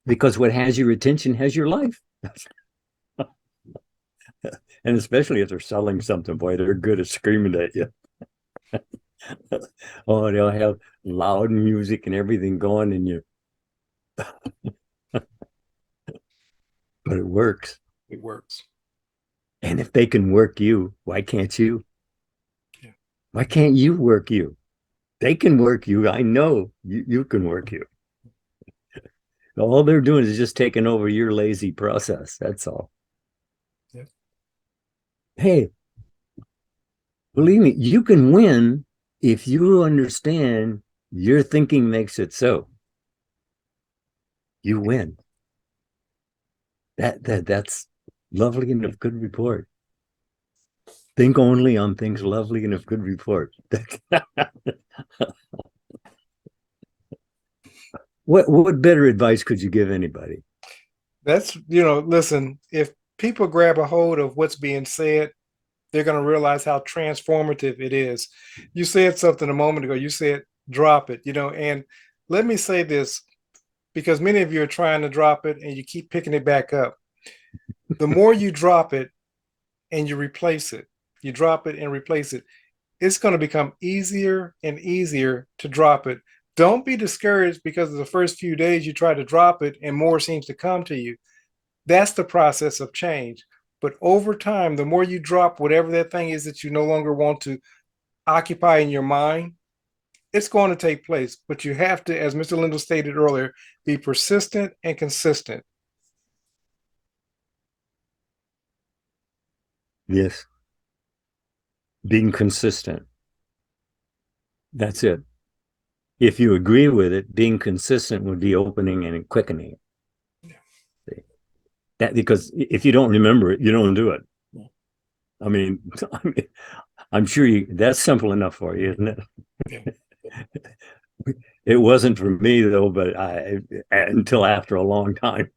because what has your attention has your life. And especially if they're selling something, boy, they're good at screaming at you. Oh, they'll have loud music and everything going, and you, but it works. It works. And if they can work you, why can't you? Yeah. Why can't you work you? They can work you. I know you can work you. All they're doing is just taking over your lazy process. That's all. Yeah. Hey, believe me, you can win if you understand your thinking makes it so. You win. That's lovely and of good report. Think only on things lovely and of good report. What better advice could you give anybody? That's, listen, if people grab a hold of what's being said, they're going to realize how transformative it is. You said something a moment ago. You said, drop it, and let me say this, because many of you are trying to drop it and you keep picking it back up. The more you drop it and you replace it, you drop it and replace it, it's going to become easier and easier to drop it. Don't be discouraged because of the first few days you try to drop it and more seems to come to you. That's the process of change. But over time, the more you drop whatever that thing is that you no longer want to occupy in your mind, it's going to take place. But you have to, as Mr. Lindell stated earlier, be persistent and consistent. Yes. Being consistent. That's it. If you agree with it, being consistent would be opening and quickening. Yeah. That, because if you don't remember it, you don't do it. Yeah. I mean, I'm sure that's simple enough for you, isn't it? Yeah. It wasn't for me though, but until after a long time.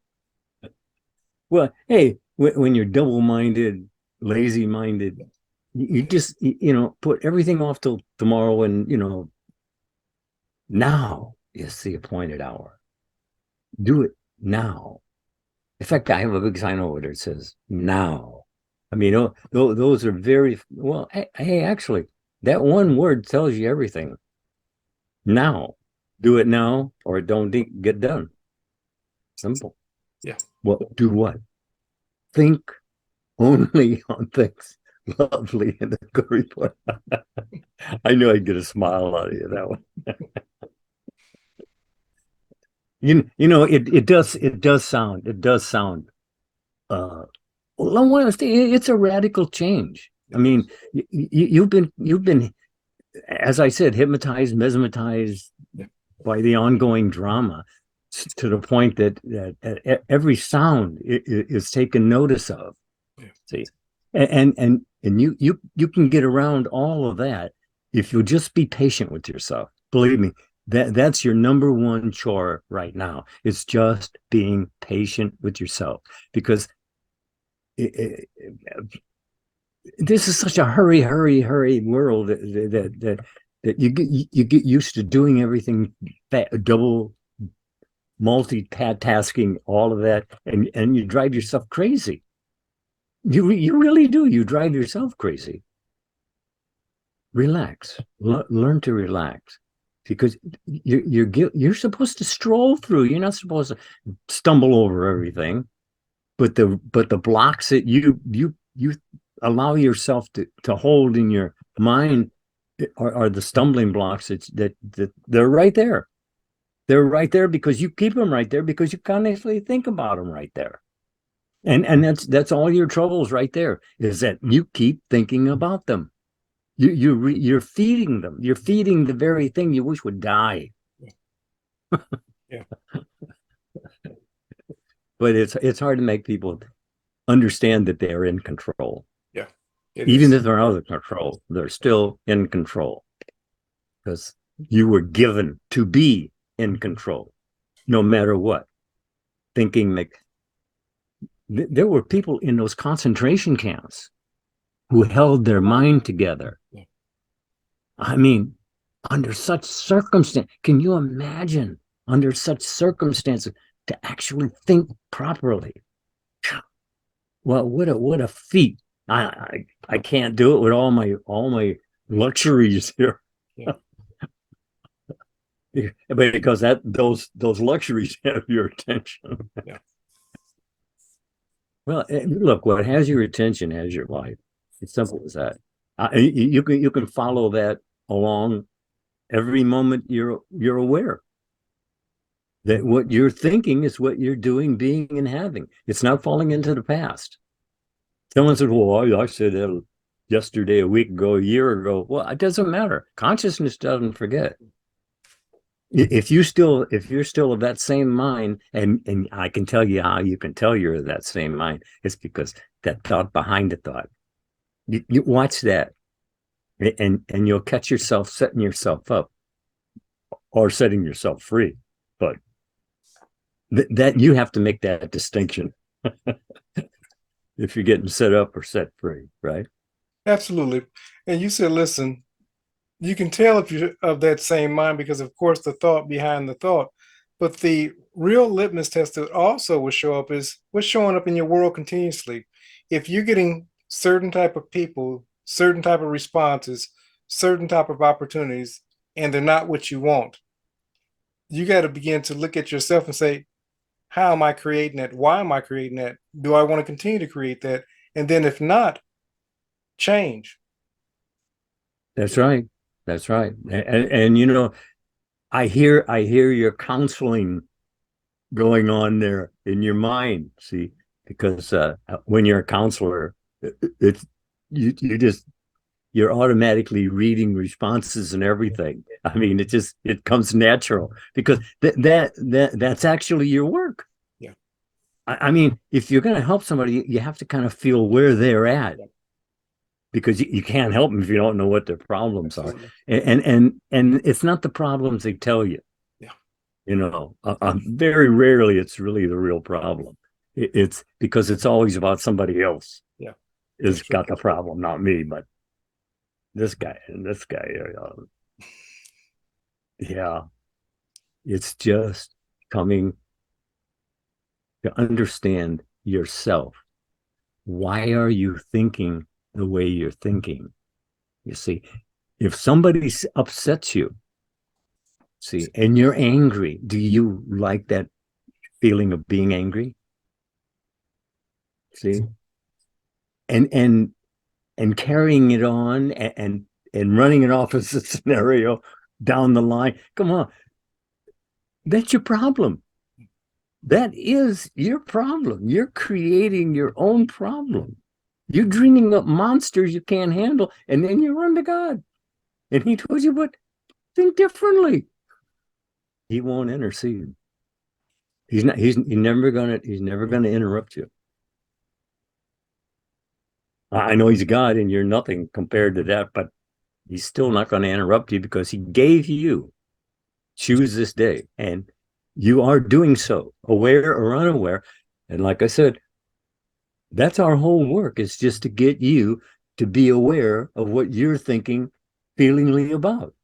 Well, hey, when you're double-minded, lazy-minded, you just put everything off till tomorrow, and now is the appointed hour. Do it now. In fact, I have a big sign over there that says now. I mean, those are very well. Hey, actually, that one word tells you everything. Now, do it now, or don't get done. Simple. Yeah. Well, do what? Think only on things lovely and a good report. I knew I'd get a smile out of you that one. It does sound well, I want to say it's a radical change. I mean, you've been, as I said, hypnotized, mesmerized by the ongoing drama to the point that every sound is taken notice of. Yeah. See, and you can get around all of that if you'll just be patient with yourself. Believe me, that's your number one chore right now. It's just being patient with yourself, because this is such a hurry world that you get used to doing everything double, multitasking, all of that, and you drive yourself crazy. You really do. You drive yourself crazy. Relax. Learn to relax, because you're supposed to stroll through. You're not supposed to stumble over everything. But the blocks that you allow yourself to hold in your mind are the stumbling blocks that they're right there. They're right there because you keep them right there, because you constantly think about them right there. And that's all your troubles right there, is that you keep thinking about them. You're feeding them. You're feeding the very thing you wish would die. Yeah. But it's hard to make people understand that they're in control. Yeah. Even if they're out of control, they're still in control, because you were given to be in control, no matter what. Thinking like there were people in those concentration camps who held their mind together. Yeah. I mean, under such circumstance, can you imagine under such circumstances to actually think properly. Well, what a feat. I can't do it with all my luxuries here. Yeah. But because those luxuries have your attention. Yeah. Well, look, what has your attention has your life. It's simple as that. You can follow that along every moment you're aware that what you're thinking is what you're doing, being, and having. It's not falling into the past. Someone said, "Well, I said that yesterday, a week ago, a year ago." Well, it doesn't matter. Consciousness doesn't forget. If you're still of that same mind, and I can tell you how you can tell you're of that same mind, it's because that thought behind the thought. You watch that, and you'll catch yourself setting yourself up or setting yourself free. But that you have to make that distinction if you're getting set up or set free, right? Absolutely. And you said, listen, you can tell if you're of that same mind because, of course, the thought behind the thought. But the real litmus test that also will show up is what's showing up in your world continuously. If you're getting certain type of people, certain type of responses, certain type of opportunities, and they're not what you want, you got to begin to look at yourself and say, how am I creating that? Why am I creating that? Do I want to continue to create that? And then if not, change. That's right. That's right. And I hear your counseling going on there in your mind. See, because when you're a counselor, it's you just you're automatically reading responses and everything. I mean, it comes natural because that's actually your work. Yeah. I mean, if you're going to help somebody, you have to kind of feel where they're at because you can't help them if you don't know what their problems are. Absolutely. And it's not the problems they tell you. Yeah. Very rarely it's really the real problem. It's because it's always about somebody else Yeah. has got the problem, not me, but this guy and this guy. Yeah, it's just coming to understand yourself. Why are you thinking the way you're thinking? You see, if somebody upsets you, see, and you're angry, do you like that feeling of being angry? See, and and carrying it on and running it off as a scenario down the line. Come on, that's your problem. That is your problem. You're creating your own problem. You're dreaming up monsters you can't handle, and then you run to God. And He told you, but think differently. He won't intercede. He's not. He's never gonna interrupt you. I know He's God, and you're nothing compared to that, but He's still not going to interrupt you because He gave you choose this day, and you are doing so, aware or unaware. And like I said, that's our whole work, is just to get you to be aware of what you're thinking feelingly about.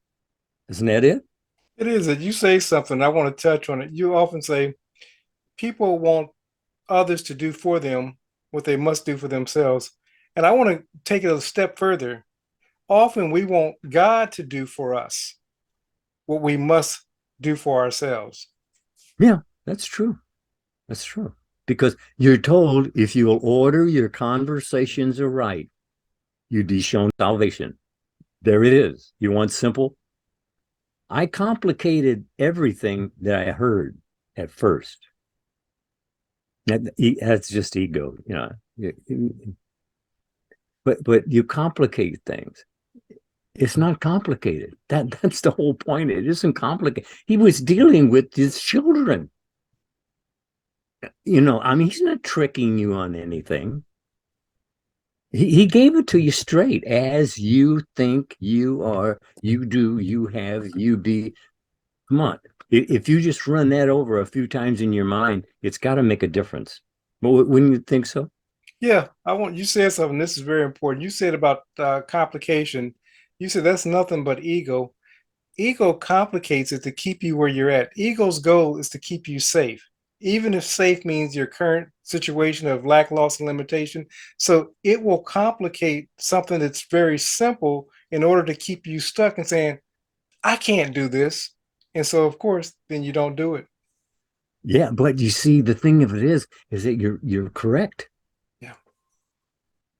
Isn't that it? It is that you say something, I want to touch on it. You often say people want others to do for them what they must do for themselves. And I want to take it a step further. Often we want God to do for us what we must do for ourselves. Yeah, that's true. That's true. Because you're told if you'll order your conversations aright, you'd be shown salvation. There it is. You want simple? I complicated everything that I heard at first. That's just ego, But you complicate things. It's not complicated. That's the whole point. It isn't complicated. He was dealing with his children. I mean, he's not tricking you on anything. He gave it to you straight as you think you are, you do, you have, you be. Come on. If you just run that over a few times in your mind, it's got to make a difference. But wouldn't you think so? Yeah, you said something. This is very important. You said about complication. You said that's nothing but ego. Ego complicates it to keep you where you're at. Ego's goal is to keep you safe. even if safe means your current situation of lack, loss, and limitation. So it will complicate something that's very simple in order to keep you stuck and saying, I can't do this. And so, of course, then you don't do it. Yeah, but you see, the thing of it is that you're correct. Yeah.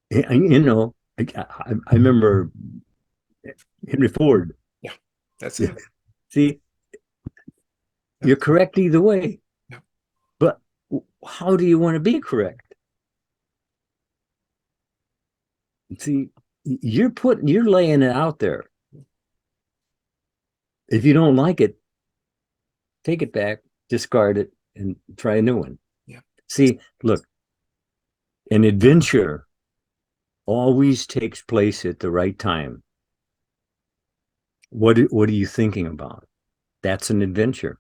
You know, I remember Henry Ford. Yeah. That's Yeah. it. See, Yep. you're correct either way, Yep. but how do you want to be correct? See, you're laying it out there. If you don't like it, take it back, discard it, and try a new one. Yeah. See, look, an adventure always takes place at the right time. What are you thinking about? That's an adventure.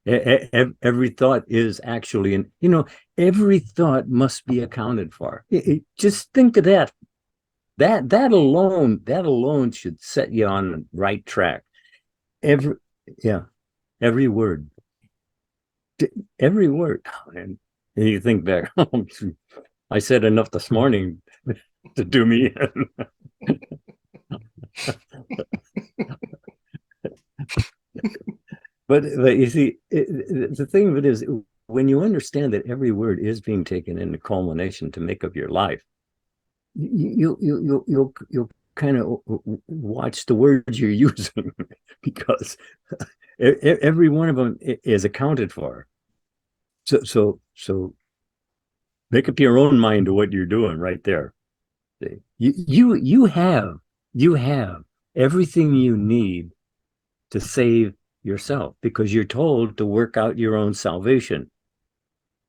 Every thought is actually, and every thought must be accounted for. Just think of that. That alone should set you on the right track. Every yeah, every word, every word. And you think back, I said enough this morning to do me in. But you see, the thing of it is, when you understand that every word is being taken into culmination to make up your life, you'll kind of watch the words you're using because every one of them is accounted for. So make up your own mind to what you're doing right there. You have everything you need to save yourself because you're told to work out your own salvation.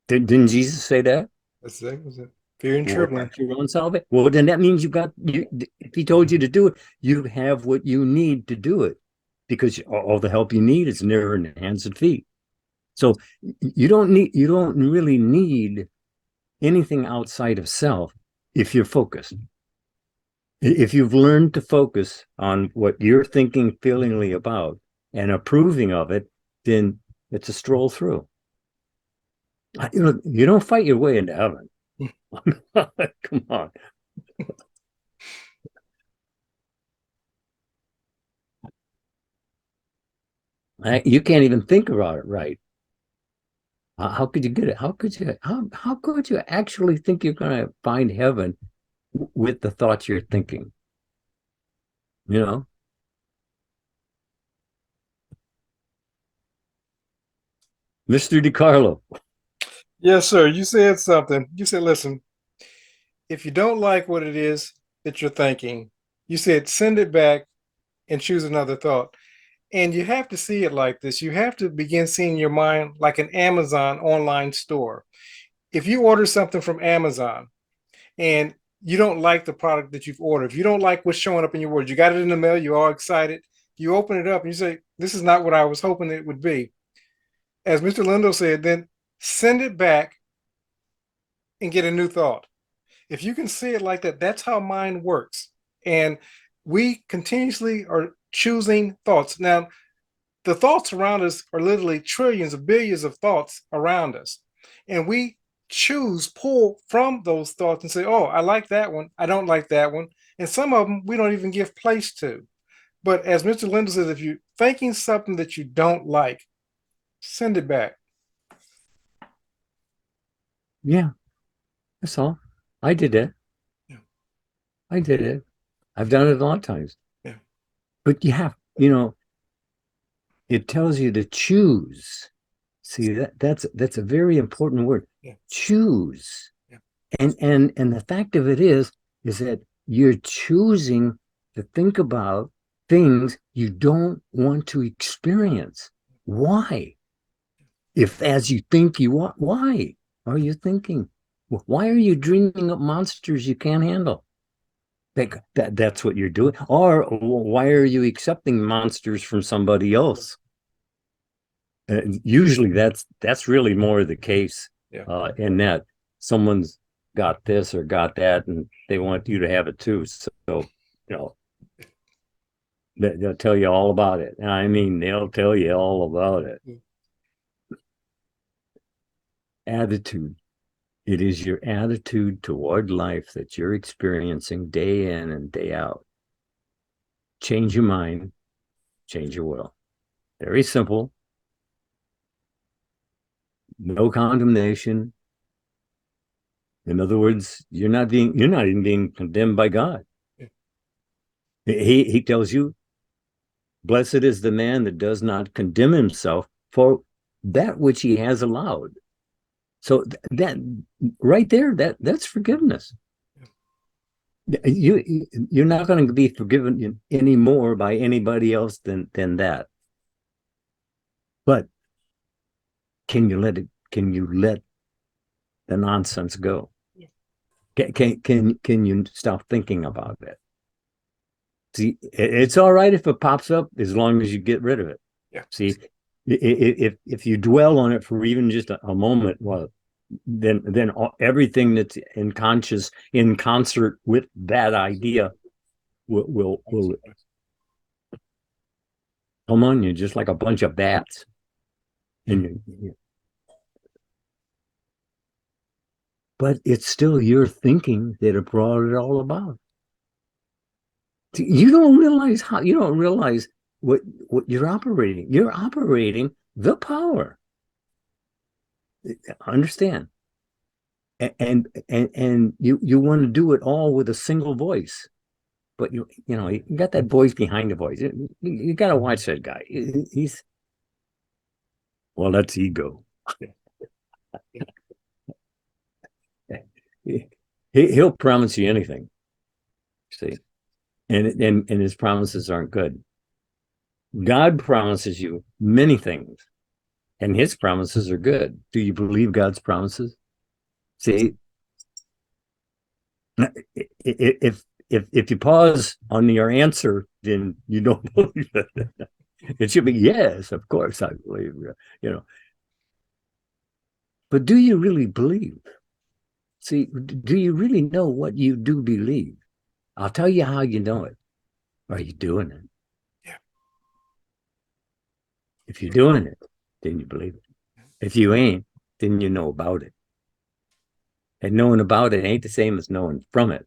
Didn't Jesus say that? That's exactly it. Fear and Work trembling. out your own salvation. Well, then that means if he told you to do it, you have what you need to do it because all the help you need is near in hands and feet. So you don't really need anything outside of self if you're focused. If you've learned to focus on what you're thinking feelingly about and approving of it, then it's a stroll through. You don't fight your way into heaven. Come on. You can't even think about it right. How could you get it? How could you actually think you're going to find heaven with the thoughts you're thinking? You know, Mr. DeCarlo. Yes, sir. You said something. You said, listen, if you don't like what it is that you're thinking, you said send it back and choose another thought. And you have to see it like this. You have to begin seeing your mind like an Amazon online store. If you order something from Amazon and you don't like the product that you've ordered, if you don't like what's showing up in your words, you got it in the mail, you're all excited, you open it up and you say, this is not what I was hoping it would be. As Mr. Lindell said, then send it back and get a new thought. If you can see it like that, that's how mind works. And we continuously are choosing thoughts. Now, the thoughts around us are literally trillions of billions of thoughts around us. And we pull from those thoughts and say, oh, I like that one. I don't like that one. And some of them we don't even give place to. But as Mr. Lindell says, if you're thinking something that you don't like, send it back. Yeah, that's all. I did that. Yeah. I did it. I've done it a lot of times. Yeah. But it tells you to choose. See, that's a very important word. Yeah. Choose. Yeah. And the fact of it is that you're choosing to think about things you don't want to experience. Why? If as you think you want, why are you thinking? Why are you dreaming up monsters you can't handle? That's what you're doing. Or why are you accepting monsters from somebody else? Usually that's really more the case, Yeah. in that someone's got this or got that and they want you to have it too. So, you know, they'll tell you all about it. And I mean, they'll tell you all about it. attitude. It is your attitude toward life that you're experiencing day in and day out. Change your mind, change your will. Very simple. No condemnation. In other words, you're not even being condemned by God. He tells you, blessed is the man that does not condemn himself for that which he has allowed. So that right there, that's forgiveness. You're not going to be forgiven anymore by anybody else than that. But can you let the nonsense go? Can you stop thinking about it? See, it's all right if it pops up as long as you get rid of it. Yeah. See, if you dwell on it for even just a moment, well, then everything that's in concert with that idea will come on you just like a bunch of bats. And but it's still your thinking that brought it all about. You don't realize what you're operating. You're operating the power. Understand? And you want to do it all with a single voice, but you got that voice behind the voice. You got to watch that guy. That's ego. He'll promise you anything. See, and his promises aren't good. God promises you many things, and his promises are good. Do you believe God's promises? See, if you pause on your answer, then you don't believe it. It should be yes, of course I believe. But do you really believe? See, do you really know what you do believe? I'll tell you how you know it. Are you doing it? Yeah. If you're doing it, then you believe it. If you ain't, then you know about it. And knowing about it ain't the same as knowing from it.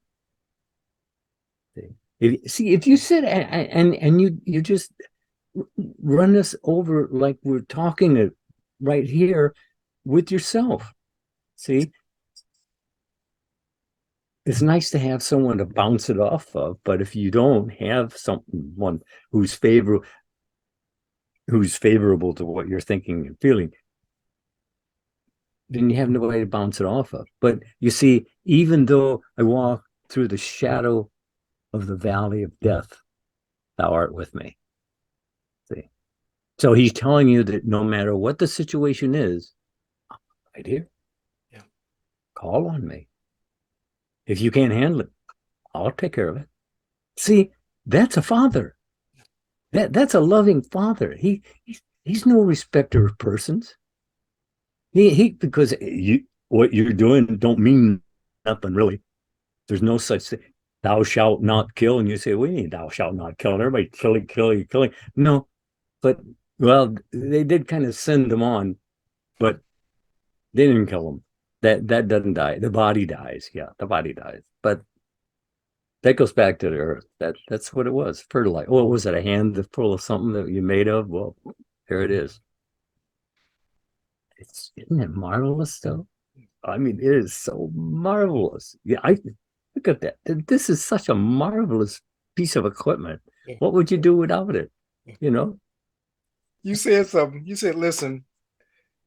If you sit and you just run this over like we're talking it right here with yourself. See, it's nice to have someone to bounce it off of, but if you don't have someone who's favorable to what you're thinking and feeling, then you have nobody to bounce it off of. But you see, even though I walk through the shadow of the valley of death, thou art with me. See, so he's telling you that no matter what the situation is, I'm right here. Yeah. Call on me. If you can't handle it, I'll take care of it. See, that's a father. That's a loving father. He's no respecter of persons. Because what you're doing don't mean nothing really. There's no such thing. Thou shalt not kill, and you say, "We need thou shalt not kill." And everybody killing. No, but well, they did kind of send them on, but they didn't kill them. That doesn't die. The body dies. Yeah, the body dies. But that goes back to the earth. That's what it was. Fertilizer. What was it? A hand full of something that you made of? Well, here it is. Isn't it marvelous though? I mean, it is so marvelous. Yeah, I look at that. This is such a marvelous piece of equipment. Yeah. What would you do without it? You said something. You said, listen,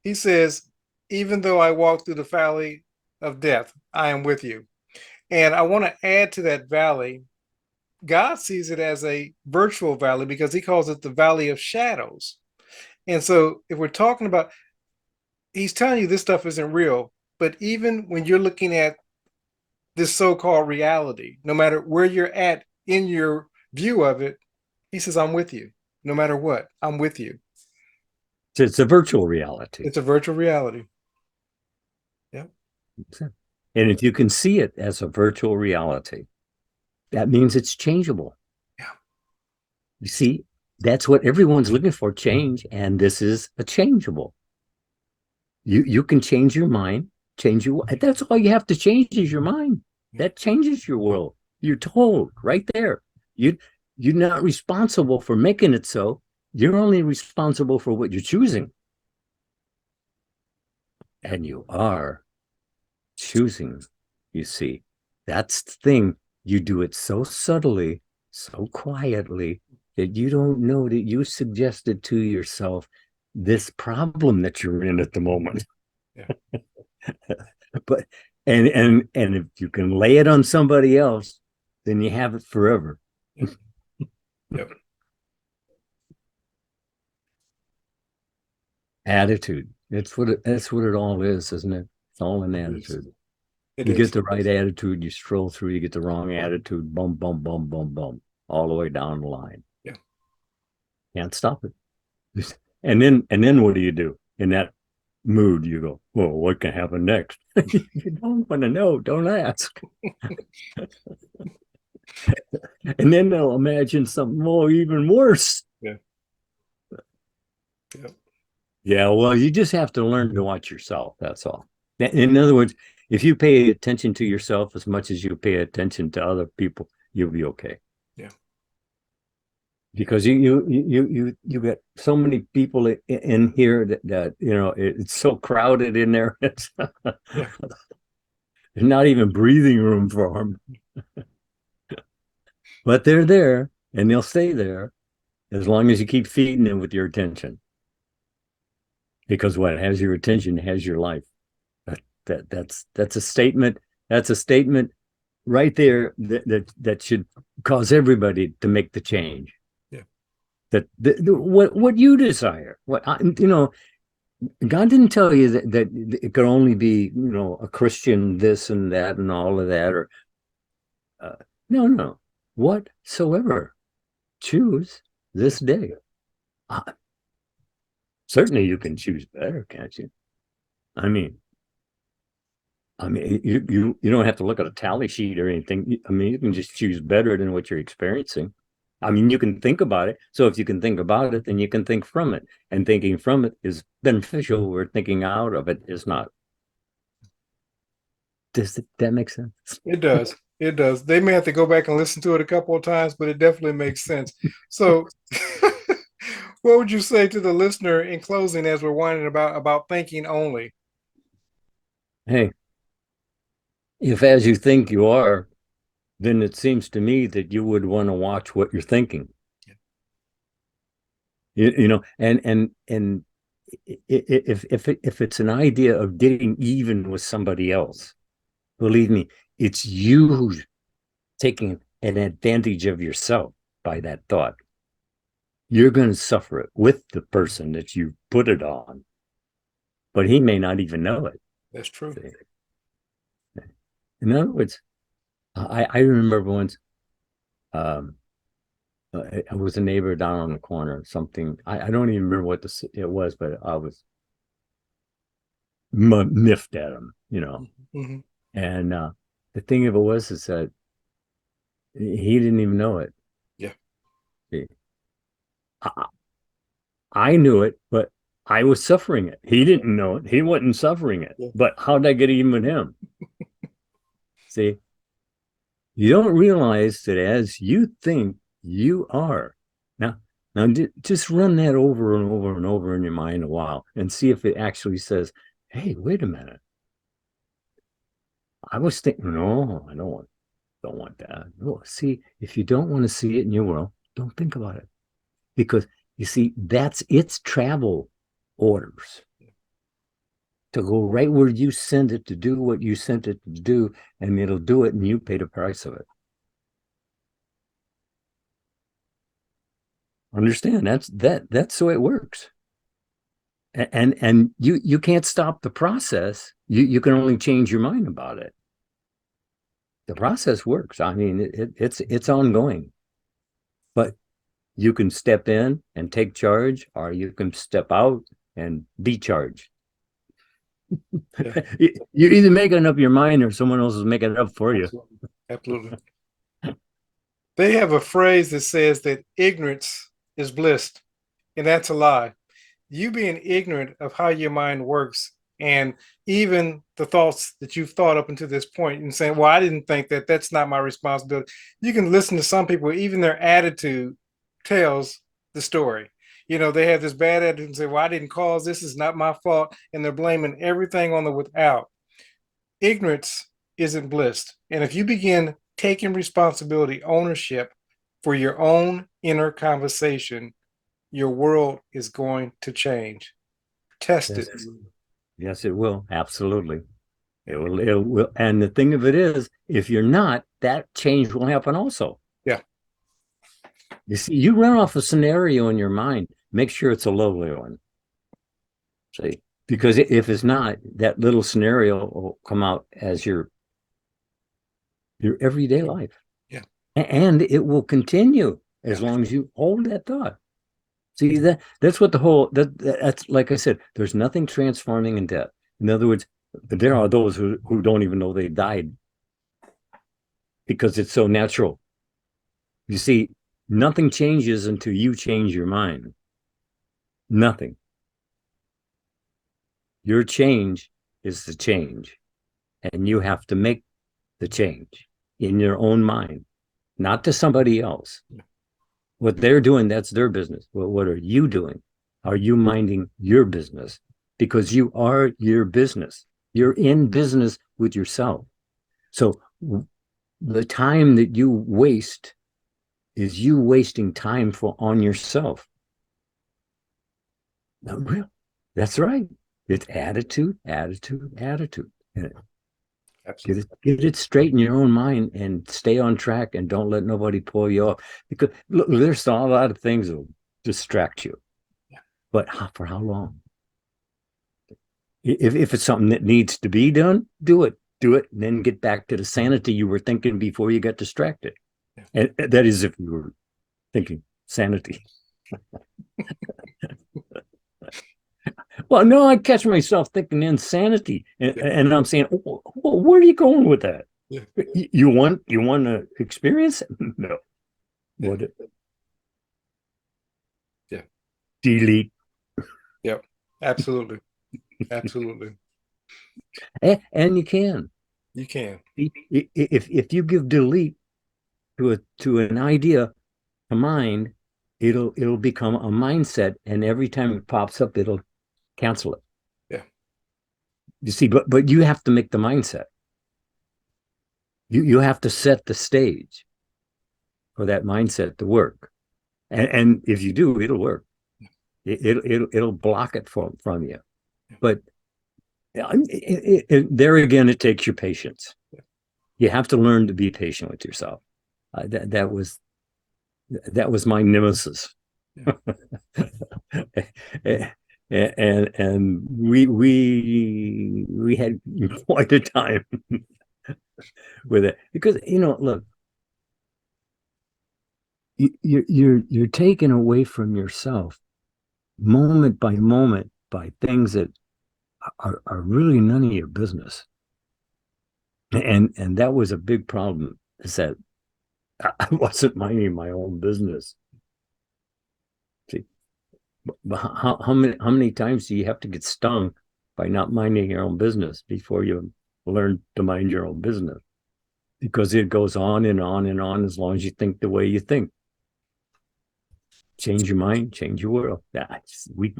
he says, even though I walk through the valley of death, I am with you. And I want to add to that valley, God sees it as a virtual valley because he calls it the valley of shadows. And so if we're talking about, he's telling you this stuff isn't real, but even when you're looking at this so-called reality, no matter where you're at in your view of it, he says, I'm with you. No matter what, I'm with you. It's a virtual reality. It's a virtual reality. Yeah. And if you can see it as a virtual reality, that means it's changeable. Yeah. You see, that's what everyone's looking for, change. And this is a changeable. You can change your mind, change your. That's all you have to change is your mind. That changes your world. You're told right there. You you're not responsible for making it so. You're only responsible for what you're choosing, and you are choosing. You see, that's the thing. You do it so subtly, so quietly that you don't know that you suggested to yourself this problem that you're in at the moment. Yeah. But and if you can lay it on somebody else, then you have it forever. Yep. Yep. Attitude. That's what it all is, isn't it? It's all an attitude. It You is. get the right attitude, you stroll through, you get the wrong attitude, boom, boom, boom, boom, boom, all the way down the line. Yeah. Can't stop it. And then what do you do? In that mood, you go, well, what can happen next? You don't want to know, don't ask. And then they'll imagine something more, even worse. Yeah. Yeah. Yeah, well, you just have to learn to watch yourself. That's all. In other words, if you pay attention to yourself as much as you pay attention to other people, you'll be okay. Yeah. Because you get so many people in here that you know it's so crowded in there. It's Yeah. there's not even breathing room for them. But they're there, and they'll stay there as long as you keep feeding them with your attention. Because what has your attention has your life. That's a statement. That's a statement right there that should cause everybody to make the change. Yeah. That what you desire. You know, God didn't tell you that it could only be, you know, a Christian this and that and all of that, or no, whatsoever. Choose this day. Certainly, you can choose better, can't you? I mean, you don't have to look at a tally sheet or anything. I mean, you can just choose better than what you're experiencing. I mean, you can think about it. So if you can think about it, then you can think from it. And thinking from it is beneficial, where thinking out of it is not. Does that make sense? It does. It does. They may have to go back and listen to it a couple of times, but it definitely makes sense. So, what would you say to the listener in closing as we're whining about thinking only? Hey, if as you think you are, then it seems to me that you would want to watch what you're thinking. You know, and if it's an idea of getting even with somebody else, believe me, it's you who's taking an advantage of yourself by that thought. You're going to suffer it with the person that you put it on, but he may not even know it. That's true. In other words, I remember once I was a neighbor down on the corner. Something I don't even remember what it was, but I was miffed at him, you know. Mm-hmm. And the thing of it was is that he didn't even know it. Yeah. I knew it, but I was suffering it. He didn't know it. He wasn't suffering it. Yeah. But how did I get even with him? See, you don't realize that as you think you are. Now just run that over and over and over in your mind a while and see if it actually says, hey, wait a minute. I was thinking, no, I don't want that. No, see, if you don't want to see it in your world, don't think about it. Because you see, that's its travel orders to go right where you send it to do what you sent it to do, and it'll do it, and you pay the price of it. Understand? That's the way it works. And you can't stop the process. You can only change your mind about it. The process works. I mean, it's ongoing. But you can step in and take charge, or you can step out and be charged. Yeah. You're either making up your mind or someone else is making it up for you. Absolutely. They have a phrase that says that ignorance is bliss, and that's a lie. You being ignorant of how your mind works And even the thoughts that you've thought up until this point and saying, well, I didn't think that, that's not my responsibility. You can listen to some people, even their attitude tells the story. You know, they have this bad attitude and say, well, I didn't cause this, is not my fault. And they're blaming everything on the without. Ignorance isn't bliss. And if you begin taking responsibility, ownership for your own inner conversation, your world is going to change. Test Yes, it. yes, it will. Absolutely. It will. And the thing of it is, if you're not, that change will happen also. Yeah. You see, you run off a scenario in your mind, make sure it's a lovely one. See, because if it's not, that little scenario will come out as your everyday life. Yeah. And it will continue as long as you hold that thought. See, that's what that's like I said, there's nothing transforming in death. In other words, there are those who don't even know they died because it's so natural. You see, nothing changes until you change your mind. Nothing. Your change is the change, and you have to make the change in your own mind, not to somebody else. What they're doing, that's their business. Well, what are you doing? Are you minding your business? Because you are your business. You're in business with yourself. So the time that you waste is you wasting time on yourself. No, real. That's right. It's attitude, attitude, attitude. Get it straight in your own mind and stay on track and don't let nobody pull you off. Because look, there's a lot of things that will distract you. But for how long? If it's something that needs to be done, do it. Do it, and then get back to the sanity you were thinking before you got distracted. And that is if you were thinking sanity. Well, no, I catch myself thinking insanity, and I'm saying, well, where are you going with that? Yeah. You want to experience it? No. Yeah. What? Yeah. Delete. Yep. Absolutely. Absolutely. And you can. You can. If you give delete to an idea, a mind, it'll become a mindset, and every time it pops up, it'll cancel it. Yeah. You see, but you have to make the mindset. You have to set the stage for that mindset to work, and if you do, it'll work. It'll block it from you. But there again, it takes your patience. You have to learn to be patient with yourself. That was my nemesis. And we had quite a time with it because look, you're taken away from yourself moment by moment by things that are really none of your business. And that was a big problem, is that I wasn't minding my own business. See, but how many times do you have to get stung by not minding your own business before you learn to mind your own business? Because it goes on and on and on as long as you think the way you think. Change your mind, change your world. We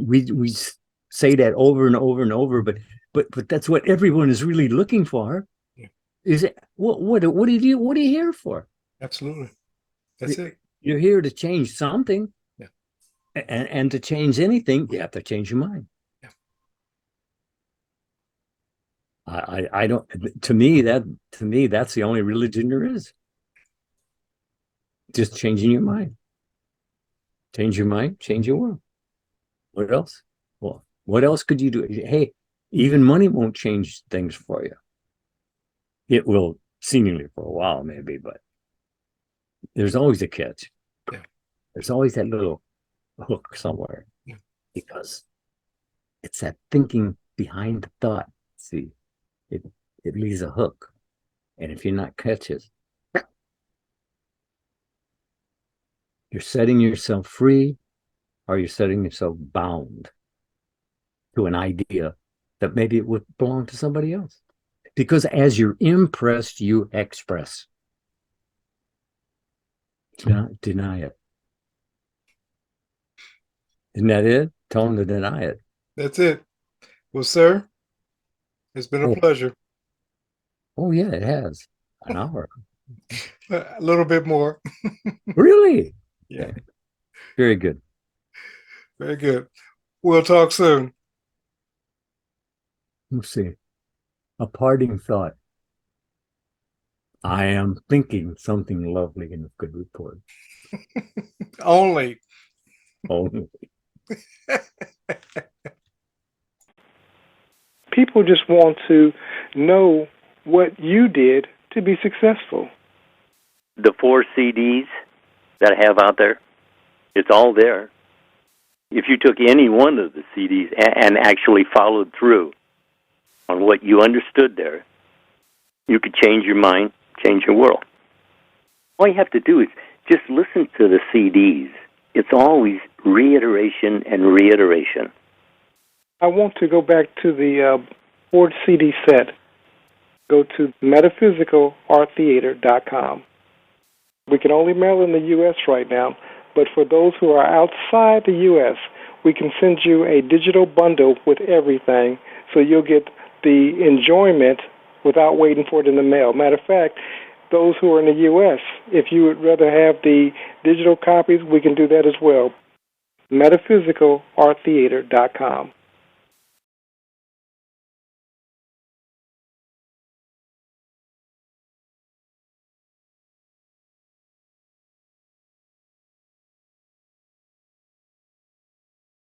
say that over and over and over, but that's what everyone is really looking for. Yeah. Is it what are you here for? Absolutely. That's it. You're here to change something. Yeah. And to change anything, you have to change your mind. Yeah. I don't. To me, that's the only religion there is. Just changing your mind. Change your mind, change your world. What else? Well, what else could you do? Hey, even money won't change things for you. It will seemingly for a while, maybe, but there's always a catch. Yeah. There's always that little hook somewhere. Yeah. Because it's that thinking behind the thought. See, it leaves a hook. And if you're not catches, you're setting yourself free or you're setting yourself bound to an idea that maybe it would belong to somebody else. Because as you're impressed, you express. Do not deny it. Isn't that it? Tell them to deny it. That's it. Well, sir, it's been a Oh, pleasure. oh yeah, it has. An hour. A little bit more. Really? Yeah, Very good. very good. We'll talk soon. Let's see. A parting thought. I am thinking something lovely and good report. Only. Oh, People just want to know what you did to be successful. The 4 CDs that I have out there, it's all there. If you took any one of the CDs and actually followed through on what you understood there, you could change your mind, change your world. All you have to do is just listen to the CDs. It's always reiteration and reiteration. I want to go back to the 4 CD set. Go to metaphysicalarttheater.com. We can only mail in the U.S. right now, but for those who are outside the U.S., we can send you a digital bundle with everything, so you'll get the enjoyment without waiting for it in the mail. Matter of fact, those who are in the U.S., if you would rather have the digital copies, we can do that as well. metaphysicalarttheater.com.